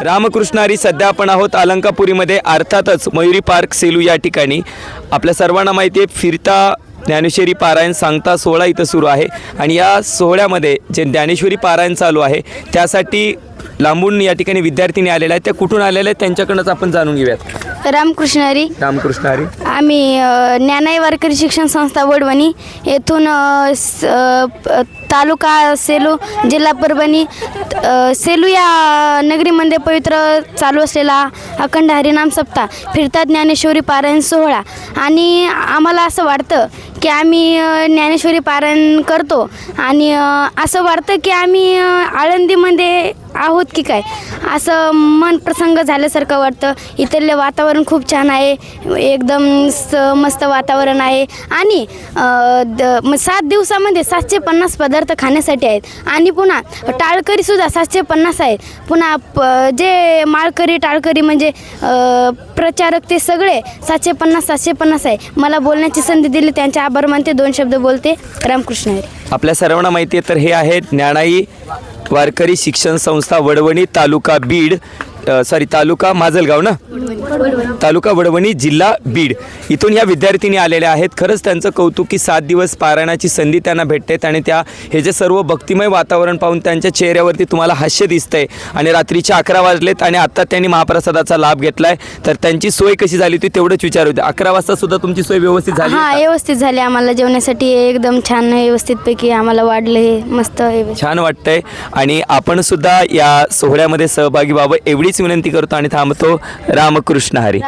रामकृष्ण हरी. सध्या आपण आहोत अलंकापुरीमध्ये, अर्थातच मयुरी पार्क सेलू या ठिकाणी. आपल्या सर्वांना माहिती आहे फिरता ज्ञानेश्वरी पारायण सांगता सोहळा इथं सुरू आहे आणि या सोहळ्यामध्ये जे ज्ञानेश्वरी पारायण चालू आहे त्यासाठी लांबून या ठिकाणी विद्यार्थिनी आलेल्या आहेत. त्या कुठून आलेल्या आहेत त्यांच्याकडूनच आपण जाणून घेऊयात. रामकृष्ण हरी. रामकृष्ण हरी. आम्ही ज्ञानाई वारकरी शिक्षण संस्था वडवणी येथून तालुका सेलू जिल्हा परभणी सेलू या नगरीमध्ये पवित्र चालू असलेला अखंड हरिनाम सप्ताह फिरता ज्ञानेश्वरी पारायण सोहळा. आणि आम्हाला असं वाटतं की आम्ही ज्ञानेश्वरी पारायण करतो आणि असं वाटतं की आम्ही आळंदीमध्ये आहोत की काय, असं मन प्रसंग झाल्यासारखं वाटतं. इथले वातावरण खूप छान आहे, एकदम मस्त वातावरण आहे. आणि 7 दिवसामध्ये 750 पदार्थ खाण्यासाठी आहेत. आणि पुन्हा टाळकरीसुद्धा 750 आहेत. पुन्हा जे माळकरी टाळकरी म्हणजे प्रचारक ते सगळे 750 आहे. मला बोलण्याची संधी दिली त्यांचे आभार मानते. 2 शब्द बोलते. रामकृष्ण हरी. आपल्या सर्वांना माहिती आहे तर हे आहेत ज्ञानाई वारकरी शिक्षण संस्था वडवणी, तालुका बीड, तालुका माजलगाव ना, तालुका वडवणी, जिल्हा बीड. इथून ह्या विद्यार्थिनी आलेल्या आहेत. खरंच त्यांचं कौतुक की 7 दिवस पारायणाची संधी त्यांना भेटते आणि हे जे सर्व भक्तिमय वातावरण पाहून त्यांच्या चेहऱ्यावरती तुम्हाला हास्य दिसतंय. आणि रात्रीचे 11 वाजलेत आणि आत्ता त्यांनी महाप्रसादाचा लाभ घेतलाय. तर त्यांची सोय कशी झाली होती तेवढंच विचारू होते. 11 वाजता सुद्धा तुमची सोय व्यवस्थित झाली? हां, व्यवस्थित झाली. आम्हाला जेवण्यासाठी एकदम छान व्यवस्थितपैकी आम्हाला वाढलं. हे मस्त छान वाटतंय. आणि आपण सुद्धा या सोहळ्यामध्ये सहभागी व्हावं एवढीच विनंती करतो आणि थांबतो. रामकृष्ण हरी.